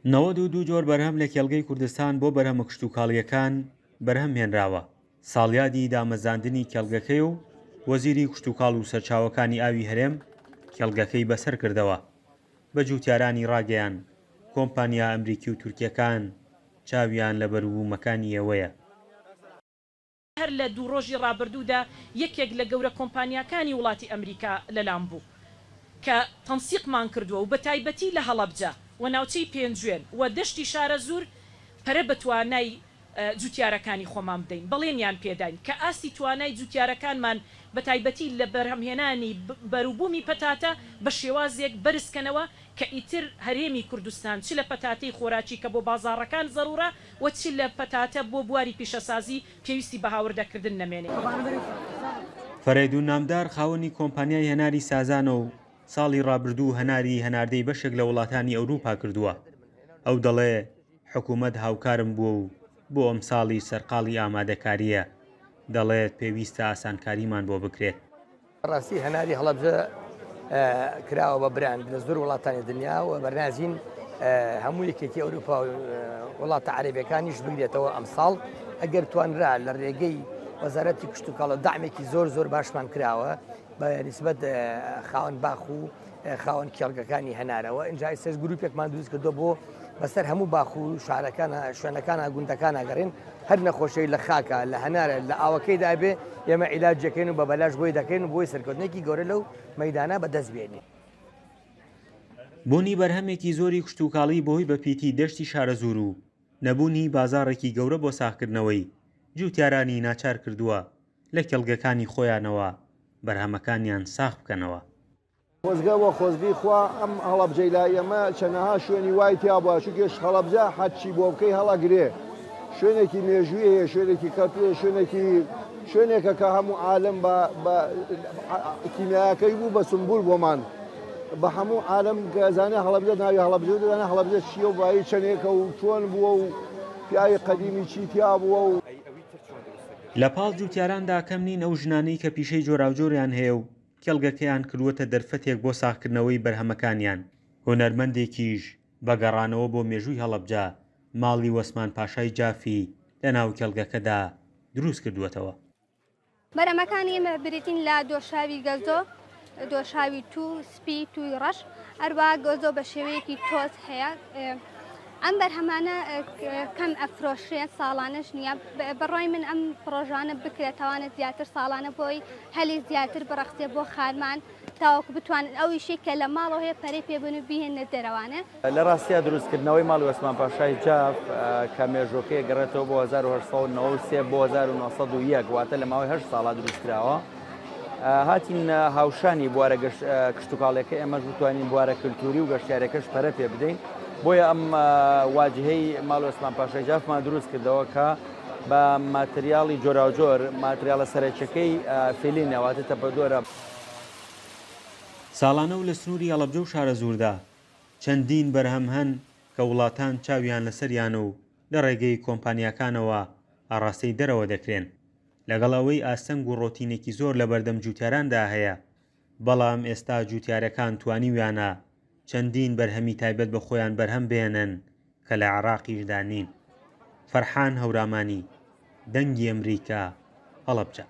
92 جۆر بەرهەم لە کێڵگەی کوردستان بۆ بەرهەمە کشتوکاڵیەکان بەرهەم هێنراوە. ساڵیادی دامەزاندنی کێڵگەکەی و وەزیری کشتوکاڵ و سەرچاوەکانی ئاوی هەرێم کێڵگەکەی بەسەر کردەوە. بە جوتیارانی ڕاگەیان کۆمپانیا ئەمریکی و تورکیەکان چاویان لە بەروبوومەکانی ئێوەیە. هەر لە دوو ڕۆژی ڕابردوودا یەکێک لە گەورە کۆمپانیاکانی وڵاتی ئەمریکا لەلام بوو کە تەنسیقمان کردووە و بە تایبەتی لە هەڵەبجە و ناوچەی پێنجوێن و دەشتی شارە زور پەرە بە توانای جوتیارەکانی خۆمان بدەین بەڵێنیان پێداین کە ئاستی توانای جوتیارەکانمان بە تایبەتی لە بەرهەمهێنانی بەروبوومی پەتاتە بە شێوازێک بەرزکەنەوە کە ئیتر هەرێمی کوردستان چ لە پەتاتەی خۆراکی کە بۆ بازاڕەکان زەڕورە و چ لە پەتاتە بۆ بواری پیشەسازی پێویستی بە هاوردەکردن نەمێنێ. فەرەیدون نامدار خاوەنی کۆمپانیای هەناری سازانە و ساڵی ڕابردوو هەناری هەناردەی بەشێک لە وڵاتانی ئەوروپا کردووە. ئەو دەڵێ حکوومەت هاوکارم بووە و بۆ ئەم ساڵی سەرقاڵی ئامادەکاریە دەڵێت پێویستە ئاسانکاریمان بۆ بکرێت. ڕاستی هەناری هەڵەبجە کراوە بە براند لە زۆر وڵاتانی دنیا و بەرنازین هەموو یەکێتی ئەوروپا و وڵاتە عەرەبیەکانیش بگرێتەوە ئەم ساڵ ئەگەر توانرا لە ڕێگەی وەزارەتی کشتوکاڵە داعمێکی زۆر باشمان کراوە بە نسبەت خاوەن باخ و خاوەن کێڵگەکانی هەنارەوە. ئینجا ئێستاش گروپێکمان دروست کردو بۆ بەسەر هەموو باخ و شارەکانە شوێنەکانە گوندەکان ئەگەڕێن هەر نەخۆشەی لە خاکە لە هەنارە لە ئاوەکەیدا بێ ئێمە عیلاجەکەین و بە بەلاش بۆی دەکەین و بۆی سەرکەوتنێکی گەورە لەو مەیدانە بەدەست بێنین. بوونی بەرهەمێکی زۆری کشتوکاڵی بۆی بەپیتی دەشتی شارە زور و نەبوونی بازاڕێکی گەورە بۆ ساختکردنەوەی جوتیارانی ناچار کردووە لە کێڵگەکانی خۆیانەوە بەرهەمەکانیان ساخت بکەنەوە. خۆزگە بۆ خۆزگەی خوا ئەم هەڵەبجەی لای ئێمە چەندەها شوێنی وای تیا بووە چونکێش هەڵەبجە حەچی بۆ بکەی هەڵەگرێ شوێنێکی مێژووی هەیە شوێنێکی کەپێ شوێنێکە کە هەموو عالم بە کیمیاکەی بوو بە سمبول بۆمان بە هەموو عالم گەزانێ هەڵەبجە ناوی هەڵەبجە دەدانە هەڵەبجە چییە و بایی چەندێکە و چۆن بووە و پیاوی قەدیمی چی تیا بووە و لە پاڵ جوتیاراندا کەم نین ئەو ژنانەی کە پیشەی جۆراوجۆریان هەیە و کێڵگەکەیان کردووەتە دەرفەتێک بۆ ساختکردنەوەی بەرهەمەکانیان. هونەرمەندێکیش بەگەڕانەوە بۆ مێژووی هەڵەبجە ماڵی وەسمان پاشای جافی لە ناو کێڵگەکەدا دروست کردووەتەوە. بەرهەمەکانی ئێمە بریتین لە دۆشاوی گەزۆ دۆشاوی تو سپی توی ڕەش هەروە گۆزۆ بە شێوەیەکی تۆز هەیە. ئەم بەرهەمانە کەم ئەفرۆشێت ساڵانش نییە بەڕای من ئەم پرۆژانە بکرێتەوانە زیاتر ساڵانە بۆی هەلی زیاتر بڕەخسێ بۆ خارمان تاوەکو بتوانن ئەو ئیشێک کە لە ماڵەوە هەیە پەرەی پێبن و بیهێنە دەرەوانە. لە ڕاستیە دروستکردنەوەی ماڵی وەسمان پاشای جاف کە مێژۆکەی گەڕێتەوە بۆ 1993 بۆ 1901 واتە لە ماوەی 8 ساڵا دروستکراوە. هاتین هاوشانی بوارە کشتتوکاڵەکە ئێمەش بتوانین بوارە کللتوری و گەشتارەکەش پەرە پێ بدەین بۆیە ئەم واجهەی ماڵی وەسمان پاشای جافمان دروست کردەوە کە بە ماتریاڵی جۆراوجۆر ماتریالە سەرچەکەی فیلینەواتە تەپەدۆرە. ساڵانە و لە سنووری هەڵەبجە و شارە زووردا چەندین بەرهەم هەن کە وڵاتان چاویان لەسەریان و لە ڕێگەی کۆمپانیاکانەوە ئاڕاستەی دەرەوە دەکرێن. لەگەڵ ئەوەی ئاستەنگ و ڕۆتینێکی زۆر لە بەردەم جوتیاراندا هەیە بەڵام ئێستا جوتیارەکان توانیویانە چەندین بەرهەمی تایبەت بە خۆیان بەرهەم بێنن کە لە عێراقیشدا نین. فەرحان هەورامانی دەنگی ئەمریکا هەڵەبجە.